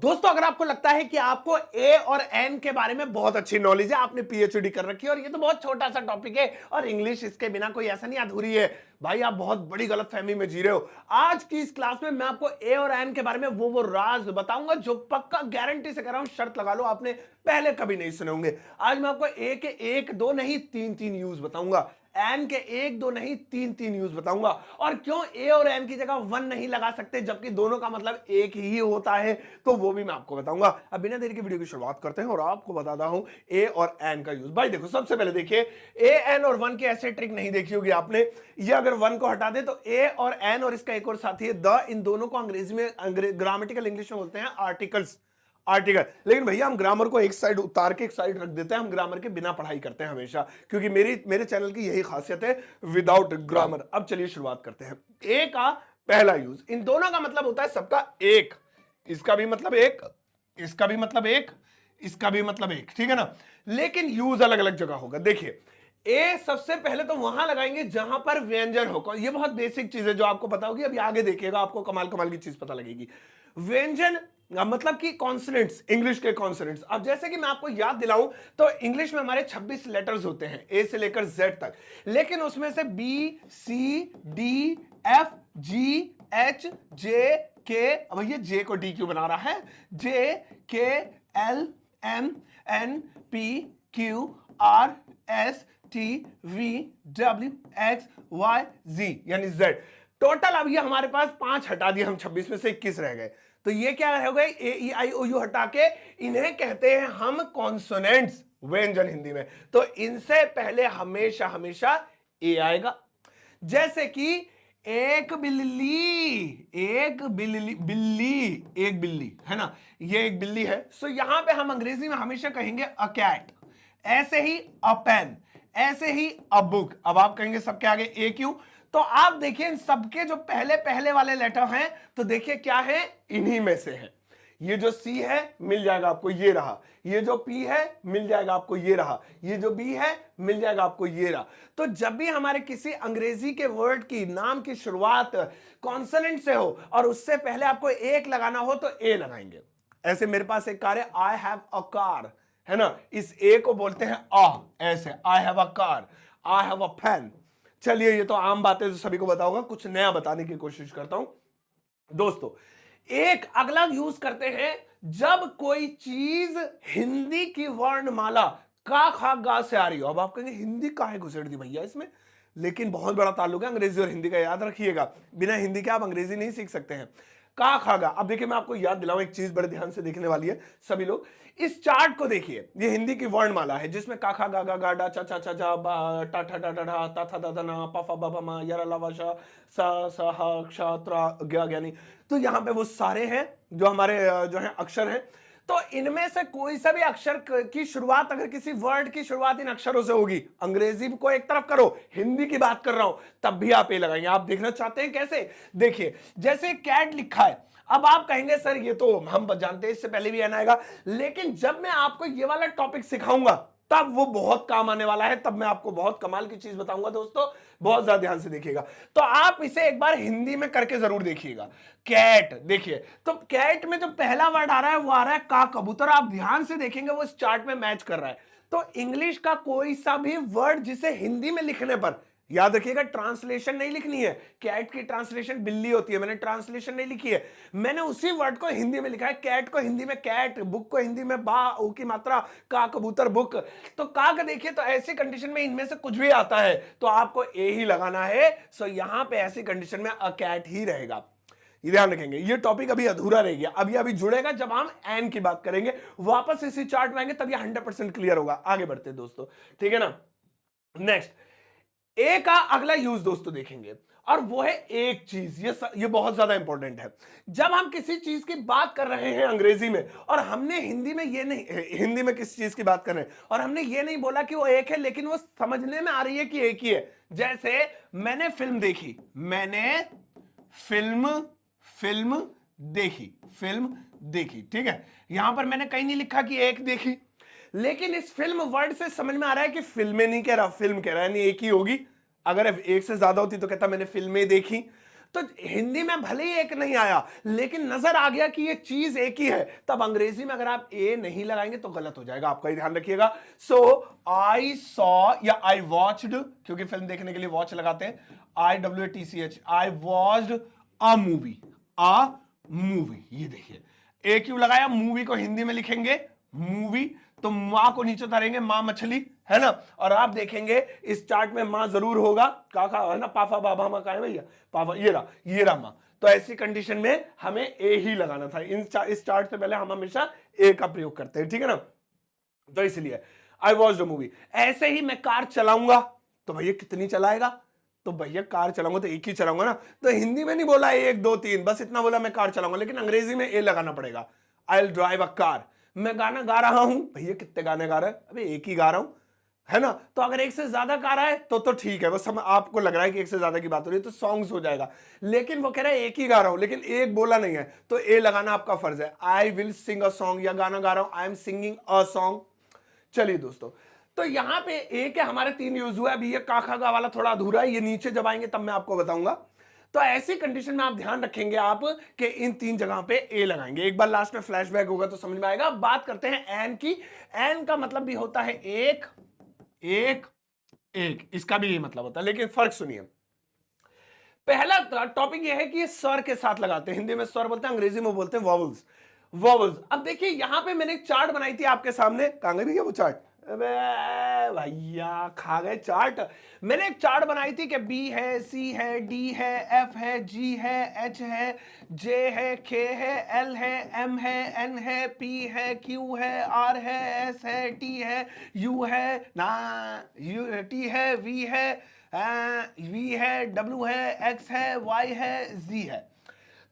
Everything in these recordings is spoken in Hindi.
दोस्तों अगर आपको लगता है कि आपको ए और एन के बारे में बहुत अच्छी नॉलेज है, आपने पीएचडी कर रखी है और ये तो बहुत छोटा सा टॉपिक है और इंग्लिश इसके बिना कोई ऐसा नहीं अधूरी है, भाई आप बहुत बड़ी गलतफहमी में जी रहे हो। आज की इस क्लास में मैं आपको ए और एन के बारे में वो राज बताऊंगा जो पक्का गारंटी से कह रहा हूं, शर्त लगा लो आपने पहले कभी नहीं सुने होंगे। आज मैं आपको ए के एक दो नहीं तीन तीन यूज बताऊंगा, एन के एक दो नहीं तीन तीन यूज बताऊंगा, और क्यों ए और एन की जगह वन नहीं लगा सकते जबकि दोनों का मतलब एक ही होता है, तो वो भी मैं आपको बताऊंगा। अब बिना देरी के वीडियो की शुरुआत करते हैं और आपको बताता हूं ए और एन का यूज। भाई देखो, सबसे पहले देखिए, ए एन और वन की ऐसे ट्रिक नहीं देखी होगी आपने। ये अगर वन को हटा दे तो ए और एन और इसका एक और साथी है द, इन दोनों को अंग्रेजी में ग्रामेटिकल इंग्लिश में बोलते हैं आर्टिकल्स, आर्टिकल। लेकिन भैया हम ग्रामर को एक साइड उतार के एक साइड रख देते हैं, हम ग्रामर के बिना पढ़ाई करते हैं हमेशा, क्योंकि मेरे चैनल की यही खासियत है, विदाउट ग्रामर। अब चलिए शुरुआत करते हैं। ए का पहला यूज, इन दोनों का मतलब होता है सबका एक, इसका भी मतलब एक, इसका भी मतलब एक, इसका भी मतलब एक, ठीक है ना, लेकिन यूज अलग अलग जगह होगा। देखिए, ए सबसे पहले तो वहां लगाएंगे जहां पर व्यंजन हो। ये बहुत बेसिक चीज है जो आपको पता होगी, अभी आगे देखिएगा आपको कमाल कमाल की चीज पता लगेगी। व्यंजन मतलब कि कॉन्सोनेंट्स, इंग्लिश के कॉन्सोनेंट्स। अब जैसे कि मैं आपको याद दिलाऊं तो इंग्लिश में हमारे 26 लेटर्स होते हैं ए से लेकर जेड तक, लेकिन उसमें से B C D F G H J K, अब ये जे को डी क्यों बना रहा है, J K L M N P Q R S T V W X Y Z, यानी जेड। टोटल अब ये हमारे पास 5 हटा दिए, हम 26 में से 21 रह गए। तो ये क्या हो गए, ए ई आई ओ यू हटा के इन्हें कहते हैं हम कॉन्सोनेंट्स, व्यंजन हिंदी में। तो इनसे पहले हमेशा हमेशा ए आएगा। जैसे कि एक बिल्ली, एक बिल्ली, बिल्ली, एक बिल्ली है ना, ये एक बिल्ली है। सो यहां पे हम अंग्रेजी में हमेशा कहेंगे अ कैट, ऐसे ही अ पेन, ऐसे ही अ बुक। अब आप कहेंगे सबके आगे ए क्यों, तो आप देखिए इन सबके जो पहले पहले वाले लेटर हैं, तो देखिए क्या है, इन्हीं में से है। ये जो सी है मिल जाएगा आपको, ये रहा। ये जो पी है मिल जाएगा आपको, ये रहा। ये जो बी है मिल जाएगा आपको, ये रहा। तो जब भी हमारे किसी अंग्रेजी के वर्ड की, नाम की शुरुआत कॉन्सोनेंट से हो और उससे पहले आपको एक लगाना हो तो ए लगाएंगे। ऐसे मेरे पास एक कार है, आई हैव अ कार, है ना, इस ए को बोलते हैं आ, ऐसे I have a car, I have a pen. चलिए ये तो आम बातें जो सभी को पता होगा, कुछ नया बताने की कोशिश करता हूं। दोस्तों एक अगला यूज करते हैं जब कोई चीज हिंदी की वर्णमाला का खा गा से आ रही हो। अब आप कहेंगे हिंदी काहे घुसेड़ दी भैया इसमें, लेकिन बहुत बड़ा ताल्लुक है अंग्रेजी और हिंदी का, याद रखिएगा। बिना हिंदी के आप अंग्रेजी नहीं सीख सकते हैं। का खागा, अब देखिए मैं आपको याद दिलाऊं, एक चीज बड़े ध्यान से देखने वाली है सभी लोग। इस चार्ट को देखिए, ये हिंदी की वर्णमाला है जिसमें का खा गा गा गा डा चा चा चा जा बा टा ठा डा डा डा ता था दा दा ना पा फा बा बा मा या ला वा शा सा सा हा क्षा त्रा ज्ञा ज्ञानी। तो यहाँ पे वो सारे हैं जो हमारे जो है अक्षर हैं। तो इनमें से कोई सा भी अक्षर की शुरुआत, अगर किसी वर्ड की शुरुआत इन अक्षरों से होगी, अंग्रेजी को एक तरफ करो, हिंदी की बात कर रहा हूं, तब भी आप ए लगाएंगे। आप देखना चाहते हैं कैसे, देखिए जैसे कैट लिखा है। अब आप कहेंगे सर ये तो हम जानते हैं, इससे पहले भी एन आएगा, लेकिन जब मैं आपको ये वाला टॉपिक सिखाऊंगा तब वो बहुत काम आने वाला है, तब मैं आपको बहुत कमाल की चीज बताऊंगा। दोस्तों बहुत ज्यादा ध्यान से देखिएगा। तो आप इसे एक बार हिंदी में करके जरूर देखिएगा। कैट, देखिए तो कैट में जो पहला वर्ड आ रहा है वो आ रहा है का कबूतर। आप ध्यान से देखेंगे वो इस चार्ट में मैच कर रहा है। तो इंग्लिश का कोई सा भी वर्ड जिसे हिंदी में लिखने पर, याद रखिएगा ट्रांसलेशन नहीं लिखनी है, कैट की ट्रांसलेशन बिल्ली होती है, मैंने ट्रांसलेशन नहीं लिखी है, मैंने उसी वर्ड को हिंदी में लिखा है। कैट को हिंदी में कैट, बुक को हिंदी में बा, ऊ की मात्रा, का कबूतर बुक। तो का देखिए, तो ऐसी कंडीशन में इनमें से कुछ भी आता है तो आपको ए ही लगाना है। सो यहां पे ऐसी कंडीशन में अ कैट ही रहेगा, ये ध्यान रखेंगे। ये टॉपिक अभी अधूरा रह गया, अभी जुड़ेगा जब हम एन की बात करेंगे, वापस इसी चार्ट में आएंगे तब ये 100% क्लियर होगा। आगे बढ़ते हैं दोस्तों, ठीक है ना। नेक्स्ट, ए का अगला यूज दोस्तों देखेंगे, और वो है एक चीज। ये बहुत ज्यादा इंपॉर्टेंट है। जब हम किसी चीज की बात कर रहे हैं अंग्रेजी में और हमने हिंदी में ये नहीं, हिंदी में किसी चीज की बात कर रहे हैं और हमने ये नहीं बोला कि वो एक है, लेकिन वो समझने में आ रही है कि एक ही है। जैसे मैंने फिल्म देखी, मैंने फिल्म देखी, ठीक है। यहां पर मैंने कहीं नहीं लिखा कि एक देखी, लेकिन इस फिल्म वर्ड से समझ में आ रहा है कि फिल्में नहीं कह रहा, फिल्म कह रहा है, यानी एक ही होगी। अगर एक से ज्यादा होती तो कहता मैंने फिल्में देखी। तो हिंदी में भले ही एक नहीं आया लेकिन नजर आ गया कि ये चीज एक ही है, तब अंग्रेजी में अगर आप ए नहीं लगाएंगे तो गलत हो जाएगा, आपका ही ध्यान रखिएगा। सो आई सॉ या आई वॉच्ड, क्योंकि फिल्म देखने के लिए वॉच लगाते हैं, IWATCH, I watched a movie, a movie. ये देखिए ए क्यों लगाया, मूवी को हिंदी में लिखेंगे मूवी, तो मां को नीचे उतारेंगे मां मछली, है ना। और आप देखेंगे इस चार्ट में मां जरूर होगा, काका है ना, पापा बाबा मां का है भैया, पापा ये रहा मां। तो ऐसी कंडीशन में हमें ए ही लगाना था, इस चार्ट से पहले हम हमेशा ए का प्रयोग करते हैं, ठीक है ना। तो इसलिए आई वॉच द मूवी। ऐसे ही मैं कार चलाऊंगा, तो भैया कितनी चलाएगा, तो भैया कार चलाऊंगा तो एक ही चलाऊंगा ना, तो हिंदी में नहीं बोला 1 2 3, बस इतना बोला मैं कार चलाऊंगा, लेकिन अंग्रेजी में ए लगाना पड़ेगा। I will drive a car, मैं गाना गा रहा हूं, भैया कितने गाने गा रहे हैं, अबे एक ही गा रहा हूं, है ना। तो अगर एक से ज्यादा गा रहा है तो ठीक है, बस आपको लग रहा है कि एक से ज्यादा की बात हो रही है तो सॉन्ग्स हो जाएगा, लेकिन वो कह रहा है एक ही गा रहा हूं, लेकिन एक बोला नहीं है, तो ए लगाना आपका फर्ज है। I will sing a song, या गाना गा रहा हूं, I am singing a song. चलिए दोस्तों, तो यहां पे ए के हमारे 3 यूज हुआ, अभी ये काखा गा वाला थोड़ा अधूरा है, ये नीचे जब आएंगे तब मैं आपको बताऊंगा। तो ऐसी कंडीशन में आप ध्यान रखेंगे आप कि इन 3 जगह पे ए लगाएंगे। एक बार लास्ट में फ्लैशबैक होगा तो समझ में आएगा। बात करते हैं एन की। एन का मतलब भी होता है एक एक एक, इसका भी ये मतलब होता है, लेकिन फर्क सुनिए। पहला टॉपिक ये है कि ये स्वर के साथ लगाते हैं, हिंदी में स्वर बोलते हैं, अंग्रेजी में बोलते हैं वॉवल्स। वॉवल्स, अब देखिए यहां पे मैंने एक चार्ट बनाई थी आपके सामने, कहां गई भैया वो चार्ट, अबे भैया खा गए चार्ट। मैंने एक चार्ट बनाई थी कि बी है, सी है, डी है, एफ है, जी है, एच है, जे है, के है, एल है, एम है, एन है, पी है, क्यू है, आर है, एस है, टी है, यू है ना, यू टी है, वी है, डब्ल्यू है, एक्स है, वाई है, जी है।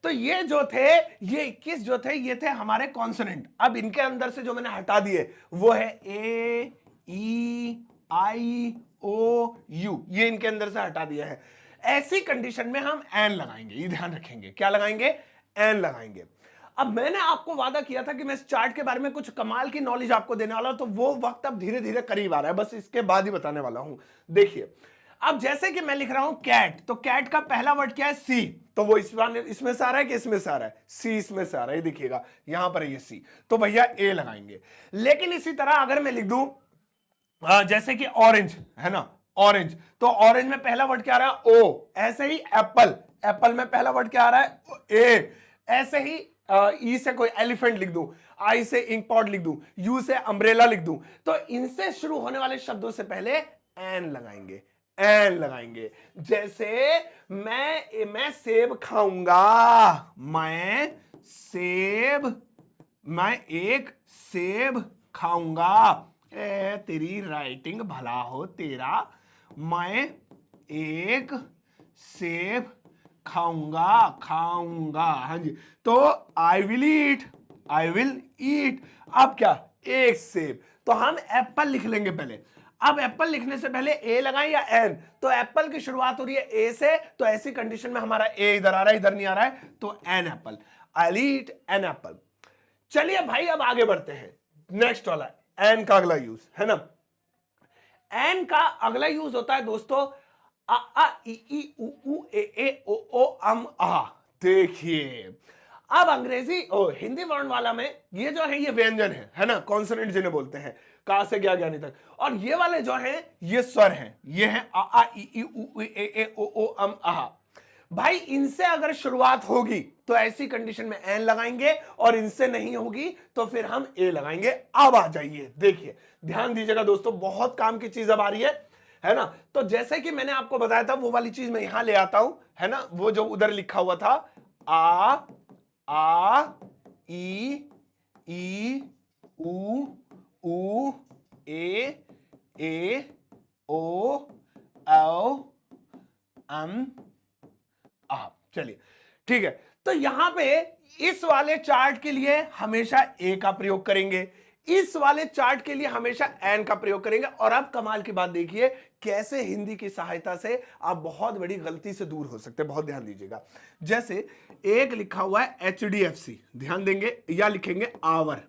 तो ये जो थे, ये 21 जो थे, ये थे हमारे कॉन्सोनेंट। अब इनके अंदर से जो मैंने हटा दिए वो है ए, ई, आई, ओ, यू, ये इनके अंदर से हटा दिया है। ऐसी कंडीशन में हम एन लगाएंगे, ये ध्यान रखेंगे, क्या लगाएंगे, एन लगाएंगे। अब मैंने आपको वादा किया था कि मैं इस चार्ट के बारे में कुछ कमाल की नॉलेज आपको देने वाला हूं, तो वो वक्त अब धीरे धीरे करीब आ रहा है, बस इसके बाद ही बताने वाला हूं। देखिए, अब जैसे कि मैं लिख रहा हूं कैट, तो कैट का पहला वर्ड क्या है, सी, तो वो इसमें से आ रहा है कि इसमें से आ रहा है, सी इसमें से आ रहा है, देखिएगा यहां पर है ये सी, तो भैया ए लगाएंगे। लेकिन इसी तरह अगर मैं लिख दूं जैसे कि ऑरेंज है ना, ऑरेंज, तो ऑरेंज में पहला वर्ड क्या आ रहा है, ओ। ऐसे ही एप्पल, एप्पल में पहला वर्ड क्या आ रहा है, ए। ऐसे ही ई से कोई एलिफेंट लिख दूं, आई से इंक पॉट लिख दूं, यू से अम्ब्रेला लिख दूं, तो इनसे शुरू होने वाले शब्दों से पहले एन लगाएंगे, एन लगाएंगे। जैसे मैं सेब खाऊंगा, मैं एक सेब खाऊंगा। तेरी राइटिंग भला हो तेरा, मैं एक सेब खाऊंगा, हाँ जी। तो आई विल ईट, अब क्या, एक सेब, तो हम एप्पल लिख लेंगे पहले। अब एप्पल लिखने से पहले ए लगाएं या एन, तो एप्पल की शुरुआत हो रही है ए से, तो ऐसी कंडीशन में हमारा ए इधर आ रहा है, इधर नहीं आ रहा है, तो an apple, I will eat an apple. चलिए भाई अब आगे बढ़ते हैं, नेक्स्ट वाला एन का अगला यूज है ना। एन का अगला यूज होता है दोस्तों आ आ ई ई उ ए ओ ओ अम आ। देखिए अब अंग्रेजी हिंदी वर्ण वाला में ये जो है ये व्यंजन है ना, कॉन्सोनेंट जिन्हें बोलते हैं, का से क्या ज्ञानी तक, और ये वाले जो हैं ये स्वर हैं, ये हैं आ आ ई उ ए ओ ओ अम आ। भाई इनसे अगर शुरुआत होगी तो ऐसी कंडीशन में एन लगाएंगे, और इनसे नहीं होगी तो फिर हम ए लगाएंगे। अब आ जाइए, देखिए ध्यान दीजिएगा दोस्तों, बहुत काम की चीज अब आ रही है ना। तो जैसे कि मैंने आपको बताया था वो वाली चीज मैं यहां ले आता हूं, है ना, वो जो उधर लिखा हुआ था आ ई उ ए ओ अम आ। चलिए ठीक है, तो यहां पे इस वाले चार्ट के लिए हमेशा ए का प्रयोग करेंगे, इस वाले चार्ट के लिए हमेशा एन का प्रयोग करेंगे। और अब कमाल की बात देखिए कैसे हिंदी की सहायता से आप बहुत बड़ी गलती से दूर हो सकते हैं, बहुत ध्यान दीजिएगा। जैसे एक लिखा हुआ है HDFC, ध्यान देंगे, या लिखेंगे आवर,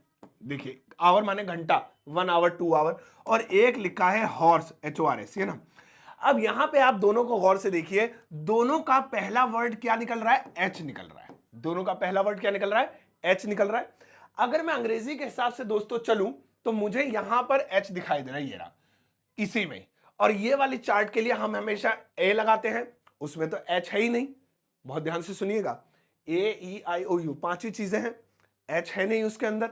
देखिए आवर माने घंटा, 1 आवर 2 आवर, और एक लिखा है हॉर्स HORS, है ना। अब यहां पे आप दोनों को गौर से देखिए, दोनों का पहला वर्ड क्या निकल रहा है? एच निकल रहा है। दोनों का पहला वर्ड क्या निकल रहा है? एच निकल रहा है। अगर मैं अंग्रेजी के हिसाब से दोस्तों चलूं तो मुझे यहां पर एच दिखाई दे रहा है, ये रहा इसी में। और ये वाली चार्ट के लिए हम हमेशा ए लगाते हैं, उसमें तो एच है ही नहीं। बहुत ध्यान से सुनिएगा, ए ई आई ओ यू 5 ही चीजें हैं, एच है नहीं उसके अंदर,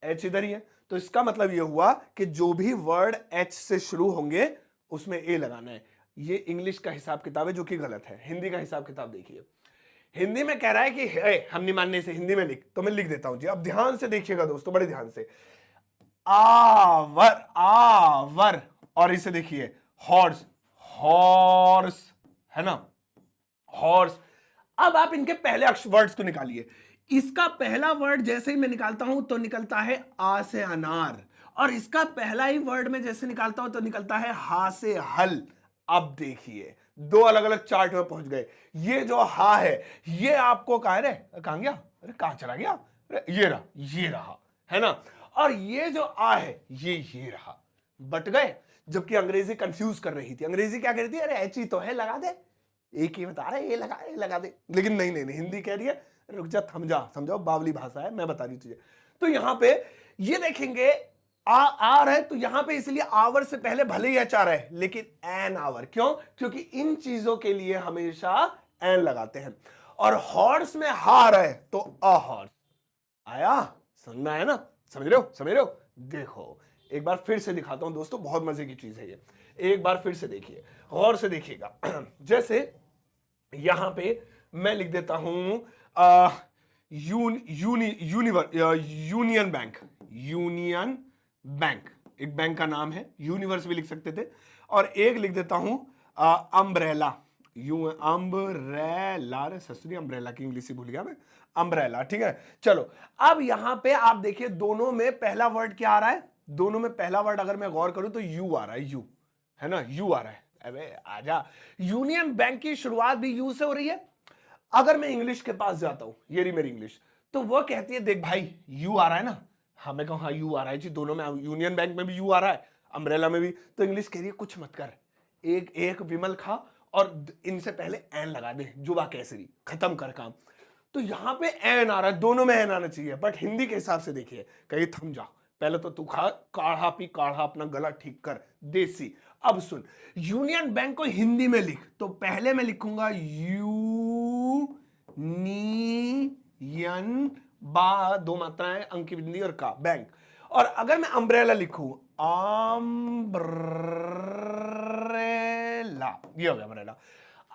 एच इधर ही है। तो इसका मतलब ये हुआ कि जो भी वर्ड एच से शुरू होंगे उसमें ए लगाना है। ये इंग्लिश का हिसाब किताब है जो कि गलत है। हिंदी का हिसाब किताब देखिए, हिंदी में कह रहा है कि हम नहीं मानने से हिंदी में लिख, तो मैं लिख देता हूं जी। अब ध्यान से देखिएगा दोस्तों, बड़े ध्यान से, आवर, आवर, और इसे देखिए हॉर्स, हॉर्स, है ना, हॉर्स। अब आप इनके पहले वर्ड्स को निकालिए। इसका पहला वर्ड जैसे ही मैं निकालता हूं तो निकलता है आ से अनार, और इसका पहला ही वर्ड में जैसे निकालता हूं तो निकलता है हा से हल। अब देखिए दो अलग अलग चार्ट में पहुंच गए। ये जो हा है ये आपको कहां रे, कहां गया, अरे कहां चला गया, अरे ये रहा, है ना। और ये जो आ है ये रहा, बट गए। जबकि अंग्रेजी कंफ्यूज कर रही थी। अंग्रेजी क्या कह रही थी? अरे एच ही तो है, लगा दे, एक ही बता रहा है, ये लगा दे। लेकिन नहीं नहीं नहीं, हिंदी कह रही है रुक जा, थम जा, समझाओ, बावली भाषा है, मैं बता रही तुझे। तो यहां पे ये देखेंगे आ रहा है, तो यहां पे इसलिए आवर से पहले भले ही एच आ रहा है, लेकिन एन आवर। क्यों? क्योंकि इन चीजों के लिए हमेशा एन लगाते हैं। और हॉर्स में हा आ रहा है तो अ हॉर्स आया, समझ में आया ना? समझ रहे हो? देखो एक बार फिर से दिखाता हूं दोस्तों, बहुत मजे की चीज है ये। एक बार फिर से देखिए, गौर से देखिएगा। जैसे यहां पे मैं लिख देता हूं यूनियन बैंक, यूनियन बैंक एक बैंक का नाम है, यूनिवर्स भी लिख सकते थे। और एक लिख देता हूं अम्ब्रेला, अम्ब्रेला, रे ससुरी, अम्ब्रेला की इंग्लिश ही भूल गया मैं, अम्ब्रेला, ठीक है। चलो अब यहां पे आप देखिए दोनों में पहला वर्ड क्या आ रहा है? दोनों में पहला वर्ड अगर मैं गौर करूं तो यू आ रहा है, यू, है ना, यू आ रहा है। अबे आजा, यूनियन बैंक की शुरुआत भी यू से हो रही है। अगर मैं इंग्लिश के पास जाता हूं, ये रही मेरी इंग्लिश, तो वो कहती है देख भाई यू आ रहा है ना, हाँ मैं कहूँ हाँ यू आ रहा है जी, दोनों में, यूनियन बैंक में भी यू आ रहा है, अम्ब्रेला में भी। तो इंग्लिश कह रही है कुछ मत कर, एक एक विमल खा और इनसे पहले एन लगा दे, जुबा केसरी, खत्म कर काम। तो यहां पे एन आ रहा है, दोनों में एन आना चाहिए, बट हिंदी के हिसाब से देखिए, कहीं थम जा, पहले तो तू खा काढ़ा पी, काढ़ा अपना गला ठीक कर देसी। अब सुन, यूनियन बैंक को हिंदी में लिख, तो पहले मैं लिखूंगा यूनियन, बा दो मात्राएं, अंक की बिंदी और का, बैंक। और अगर मैं अम्ब्रेला लिखूं, अम्ब्रेला, ये हो गया अम्ब्रेला।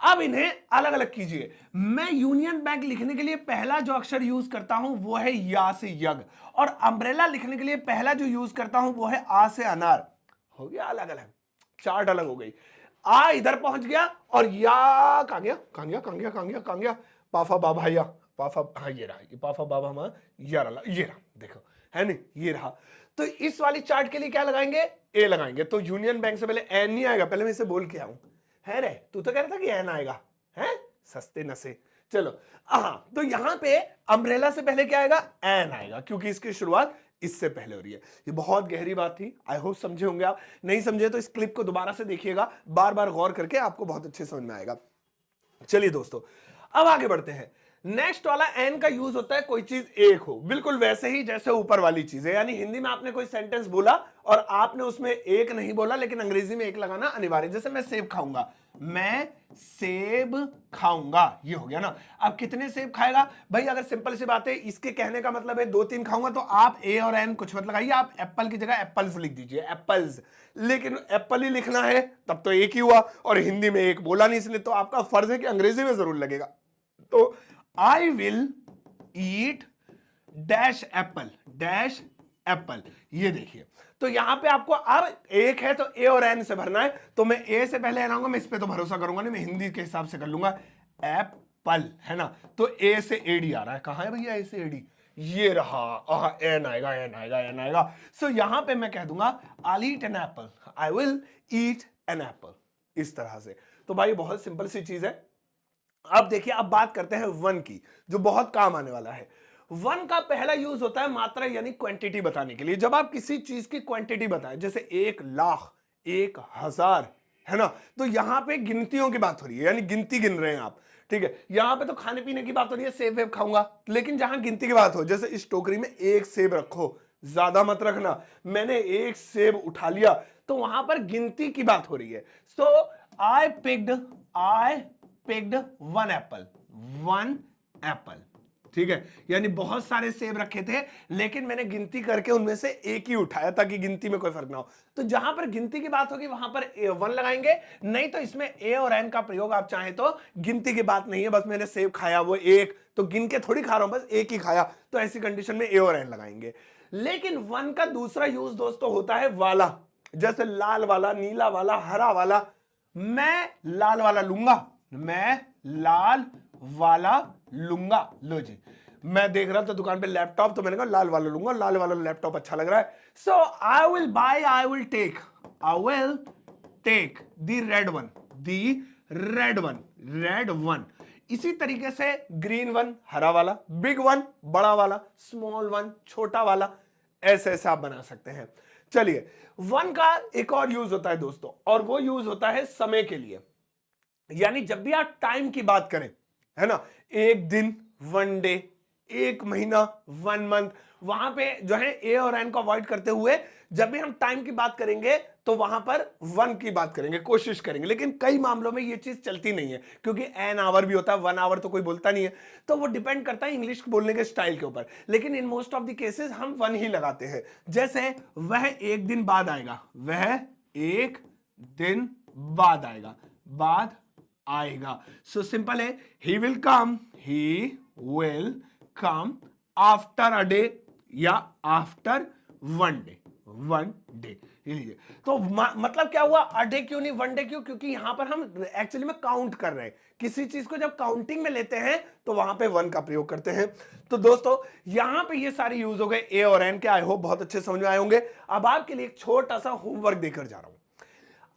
अब इन्हें अलग अलग कीजिए। मैं यूनियन बैंक लिखने के लिए पहला जो अक्षर यूज करता हूं वो है या से यग, और अम्ब्रेला लिखने के लिए पहला जो यूज करता हूं वो है आ से अनार। हो गया अलग अलग, चार्ट अलग हो गई। आ इधर पहुंच गया और या कहां गया, पाफा बाबा या, पाफा, हाँ ये रहा, ये पाफा बाबा हमारा, ये रहा, देखो है नहीं, ये रहा। तो इस वाली चार्ट के लिए क्या लगाएंगे? ए लगाएंगे। तो यूनियन बैंक से पहले एन नहीं आएगा, पहले मैं इसे बोल के आऊं, है रे, तू तो कह रहा था कि एन आएगा, है सस्ते नशे। चलो हाँ, तो यहां पे अम्ब्रेला से पहले क्या आएगा? एन आएगा, क्योंकि इसकी शुरुआत इससे पहले हो रही है। ये बहुत गहरी बात थी, आई होप समझे होंगे आप। नहीं समझे तो इस क्लिप को दोबारा से देखिएगा, बार बार गौर करके, आपको बहुत अच्छे समझ में आएगा। चलिए दोस्तों अब आगे बढ़ते हैं। नेक्स्ट वाला एन का यूज होता है कोई चीज एक हो, बिल्कुल वैसे ही जैसे ऊपर वाली चीज है। यानी हिंदी में आपने कोई सेंटेंस बोला और आपने उसमें एक नहीं बोला, लेकिन अंग्रेजी में एक लगाना अनिवार्य। जैसे मैं सेब खाऊंगा, मैं सेब खाऊंगा, ये हो गया ना। अब कितने सेब खाएगा भाई? अगर सिंपल सी बात है, इसके कहने का मतलब है 2-3 खाऊंगा, तो आप ए और एन कुछ मत लगाइए, आप एप्पल की जगह एप्पल्स लिख दीजिए, एप्पल्स। लेकिन एप्पल ही लिखना है तब तो एक ही हुआ, और हिंदी में एक बोला नहीं, इसलिए तो आपका फर्ज है कि अंग्रेजी में जरूर लगेगा। तो आई will eat dash Apple, dash Apple, ये देखिए। तो यहां पे आपको अब एक है तो ए और एन से भरना है, तो मैं ए से पहले एन आऊंगा, मैं इस पे तो भरोसा करूंगा नहीं, मैं हिंदी के हिसाब से कर लूंगा, एप्पल, है ना। तो ए से एडी आ रहा है, कहां है भैया ए से एडी? ये रहा, एन आएगा, एन आएगा, एन आएगा। सो यहां पे मैं कह दूंगा I eat an apple, I will eat an apple, इस तरह से। तो भाई बहुत सिंपल सी चीज है। अब देखिए, अब बात करते हैं वन की, जो बहुत काम आने वाला है। वन का पहला यूज होता है मात्रा यानी क्वांटिटी बताने के लिए। जब आप किसी चीज की क्वांटिटी बताएं, जैसे 1 लाख, 1000, है ना। तो यहां पे गिनतियों की बात हो रही है, यानी गिनती गिन रहे हैं आप, ठीक है। यहां पे तो खाने पीने की बात हो रही है, सेब वेब खाऊंगा, लेकिन जहां गिनती की बात हो, जैसे इस टोकरी में एक सेब रखो, ज्यादा मत रखना, मैंने एक सेब उठा लिया, तो वहां पर गिनती की बात हो रही है। So I picked one apple, one apple, ठीक है। यानी बहुत सारे सेब रखे थे, लेकिन मैंने गिनती करके उनमें से एक ही उठाया, ताकि गिनती में कोई फर्क ना हो। तो जहां पर गिनती की बात होगी वहां पर वन लगाएंगे, नहीं तो इसमें ए और एन का प्रयोग आप चाहें तो, गिनती की बात नहीं है, बस मैंने सेब खाया वो एक, तो गिन के थोड़ी खा रहा हूं, बस एक ही खाया, तो ऐसी कंडीशन में ए और एन लगाएंगे। लेकिन वन का दूसरा यूज दोस्तों होता है वाला, जैसे लाल वाला, नीला वाला, हरा वाला। मैं लाल वाला लूंगा, मैं लाल वाला लूंगा। लो जी, मैं देख रहा था दुकान पे लैपटॉप, तो मैंने कहा लाल वाला लूंगा, लाल वाला लैपटॉप अच्छा लग रहा है। So I will buy, I will take the red one, red one. इसी तरीके से ग्रीन वन, हरा वाला, बिग वन, बड़ा वाला, स्मॉल वन, छोटा वाला, ऐसे ऐसे आप बना सकते हैं। चलिए, वन का एक और यूज होता है दोस्तों, और वो यूज होता है समय के लिए। यानी जब भी आप टाइम की बात करें, है ना, एक दिन, वन डे, एक महीना, वन मंथ, वहां पे जो है ए और एन को अवॉइड करते हुए जब भी हम टाइम की बात करेंगे तो वहां पर वन की बात करेंगे, कोशिश करेंगे। लेकिन कई मामलों में ये चीज चलती नहीं है, क्योंकि एन आवर भी होता है, वन आवर तो कोई बोलता नहीं है, तो वो डिपेंड करता है इंग्लिश बोलने के स्टाइल के ऊपर। लेकिन in most of the cases हम वन ही लगाते हैं। जैसे वह एक दिन बाद आएगा, वह एक दिन बाद आएगा, बाद आएगा। सो सिंपल है, he will come after a day या आफ्टर वन डे। लीजिए, तो मतलब क्या हुआ, अ डे क्यों नहीं, वन डे क्यों? क्योंकि यहां पर हम एक्चुअली में काउंट कर रहे हैं, किसी चीज को जब काउंटिंग में लेते हैं तो वहां पे वन का प्रयोग करते हैं। तो दोस्तों यहां पे ये सारे यूज हो गए ए और एन के, आई होप बहुत अच्छे समझ में आए होंगे। अब आपके लिए एक छोटा सा होमवर्क देकर जा रहा हूं।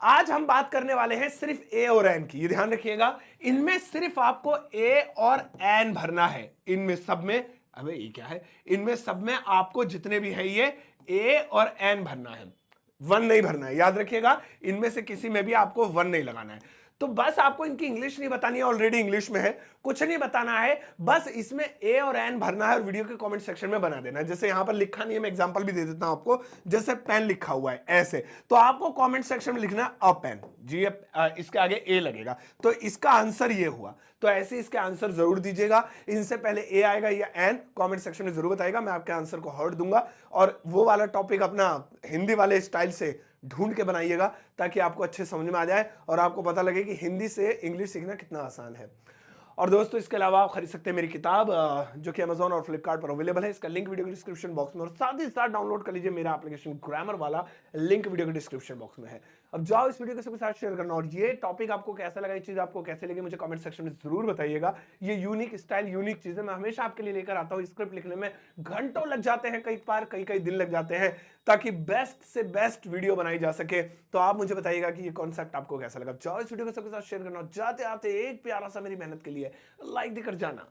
आज हम बात करने वाले हैं सिर्फ ए और एन की, ये ध्यान रखिएगा। इनमें सिर्फ आपको ए और एन भरना है, इनमें सब में, अबे ये क्या है, इनमें सब में आपको जितने भी है ये ए और एन भरना है, वन नहीं भरना है, याद रखिएगा। इनमें से किसी में भी आपको वन नहीं लगाना है। तो बस आपको इनकी इंग्लिश नहीं बतानी है, ऑलरेडी इंग्लिश में है, कुछ नहीं बताना है, बस इसमें ए और एन भरना है और वीडियो के कमेंट सेक्शन में बना देना है। जैसे यहां पर लिखा नहीं है, मैं एग्जांपल भी दे देता हूं आपको, जैसे पेन लिखा हुआ है ऐसे, तो आपको कमेंट सेक्शन में लिखना है अ पेन, जी, इसके आगे ए लगेगा, तो इसका आंसर ये हुआ। तो ऐसे इसके आंसर जरूर दीजिएगा, इनसे पहले ए आएगा या एन, कमेंट सेक्शन में जरूर बताइएगा, मैं आपके आंसर को हर्ट दूंगा। और वो वाला टॉपिक अपना हिंदी वाले स्टाइल से ढूंढ के बनाइएगा, ताकि आपको अच्छे समझ में आ जाए और आपको पता लगे कि हिंदी से इंग्लिश सीखना कितना आसान है। और दोस्तों इसके अलावा आप खरीद सकते हैं मेरी किताब, जो कि अमेजॉन और फ्लिपकार्ट पर अवेलेबल है। इसका लिंक वीडियो के डिस्क्रिप्शन बॉक्स में, और साथ ही साथ डाउनलोड कर लीजिए मेरा एप्लीकेशन ग्रामर वाला, लिंक वीडियो के डिस्क्रिप्शन बॉक्स में है। अब जाओ इस वीडियो को सबके साथ शेयर करना, और ये टॉपिक आपको कैसा लगा, ये चीज आपको कैसे लगी, मुझे कमेंट सेक्शन में जरूर बताइएगा। ये यूनिक स्टाइल, यूनिक चीजें मैं हमेशा आपके लिए लेकर आता हूँ। स्क्रिप्ट लिखने में घंटों लग जाते हैं, कई बार कई दिन लग जाते हैं, ताकि बेस्ट से बेस्ट वीडियो बनाई जा सके। तो आप मुझे बताइएगा कि ये कॉन्सेप्ट आपको कैसा लगा। जाओ इस वीडियो को सबके साथ शेयर करना, जाते आते एक प्यारा सा मेरी मेहनत के लिए लाइक देकर जाना।